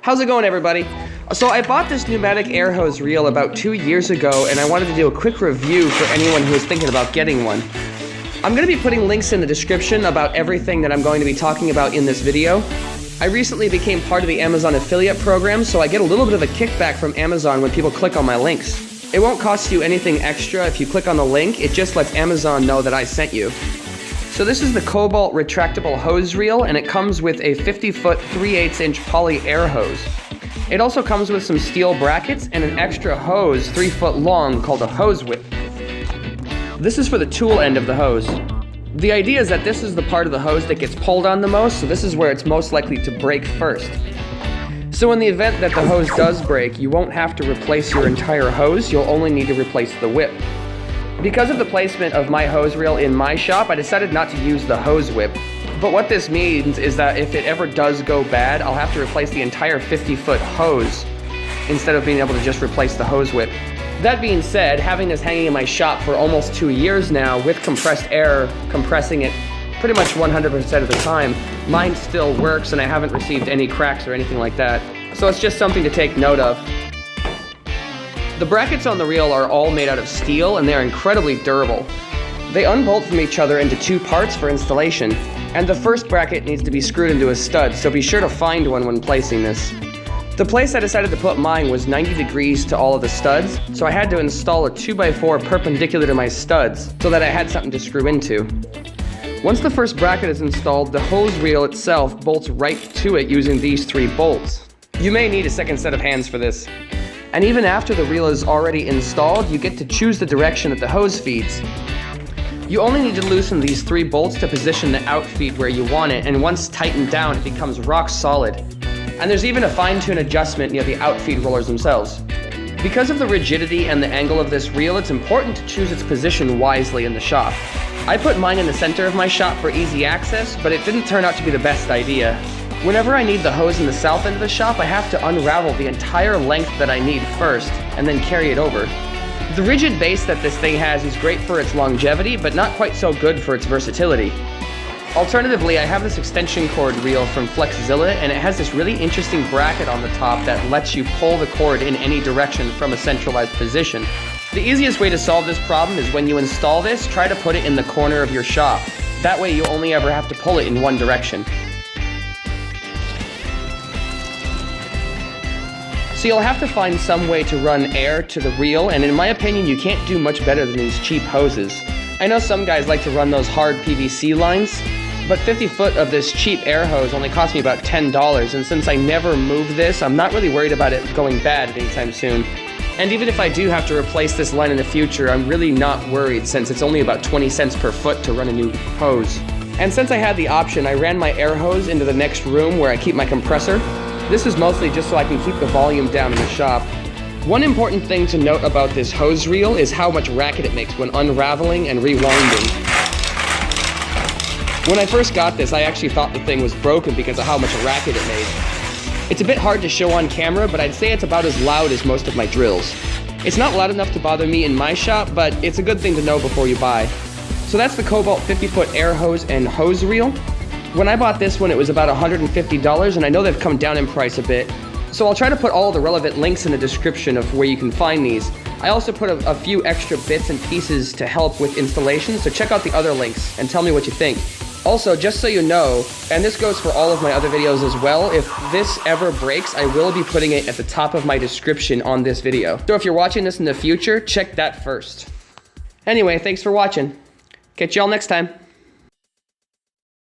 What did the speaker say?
How's it going, everybody? So I bought this pneumatic air hose reel about 2 years ago, and I wanted to do a quick review for anyone who is thinking about getting one. I'm going to be putting links in the description about everything that I'm going to be talking about in this video. I recently became part of the Amazon affiliate program, so I get a little bit of a kickback from Amazon when people click on my links. It won't cost you anything extra if you click on the link, it just lets Amazon know that I sent you. So this is the Cobalt retractable hose reel, and it comes with a 50-foot 3/8-inch poly air hose. It also comes with some steel brackets and an extra hose 3 foot long called a hose whip. This is for the tool end of the hose. The idea is that this is the part of the hose that gets pulled on the most, so this is where it's most likely to break first. So in the event that the hose does break, you won't have to replace your entire hose, you'll only need to replace the whip. Because of the placement of my hose reel in my shop, I decided not to use the hose whip. But what this means is that if it ever does go bad, I'll have to replace the entire 50-foot hose instead of being able to just replace the hose whip. That being said, having this hanging in my shop for almost 2 years now with compressed air, compressing it pretty much 100% of the time, mine still works and I haven't received any cracks or anything like that. So it's just something to take note of. The brackets on the reel are all made out of steel and they're incredibly durable. They unbolt from each other into 2 parts for installation, and the first bracket needs to be screwed into a stud, so be sure to find one when placing this. The place I decided to put mine was 90 degrees to all of the studs, so I had to install a 2x4 perpendicular to my studs so that I had something to screw into. Once the first bracket is installed, the hose reel itself bolts right to it using these 3 bolts. You may need a second set of hands for this. And even after the reel is already installed, you get to choose the direction that the hose feeds. You only need to loosen these 3 bolts to position the outfeed where you want it, and once tightened down, it becomes rock solid. And there's even a fine-tune adjustment near the outfeed rollers themselves. Because of the rigidity and the angle of this reel, it's important to choose its position wisely in the shop. I put mine in the center of my shop for easy access, but it didn't turn out to be the best idea. Whenever I need the hose in the south end of the shop, I have to unravel the entire length that I need first, and then carry it over. The rigid base that this thing has is great for its longevity, but not quite so good for its versatility. Alternatively, I have this extension cord reel from Flexzilla, and it has this really interesting bracket on the top that lets you pull the cord in any direction from a centralized position. The easiest way to solve this problem is when you install this, try to put it in the corner of your shop. That way you only ever have to pull it in one direction. So you'll have to find some way to run air to the reel, and in my opinion, you can't do much better than these cheap hoses. I know some guys like to run those hard PVC lines, but 50 foot of this cheap air hose only cost me about $10, and since I never move this, I'm not really worried about it going bad anytime soon. And even if I do have to replace this line in the future, I'm really not worried since it's only about 20 cents per foot to run a new hose. And since I had the option, I ran my air hose into the next room where I keep my compressor. This is mostly just so I can keep the volume down in the shop. One important thing to note about this hose reel is how much racket it makes when unraveling and rewinding. When I first got this, I actually thought the thing was broken because of how much racket it made. It's a bit hard to show on camera, but I'd say it's about as loud as most of my drills. It's not loud enough to bother me in my shop, but it's a good thing to know before you buy. So that's the Cobalt 50-foot air hose and hose reel. When I bought this one, it was about $150, and I know they've come down in price a bit. So I'll try to put all the relevant links in the description of where you can find these. I also put a few extra bits and pieces to help with installation, so check out the other links and tell me what you think. Also, just so you know, and this goes for all of my other videos as well, if this ever breaks, I will be putting it at the top of my description on this video. So if you're watching this in the future, check that first. Anyway, thanks for watching. Catch y'all next time.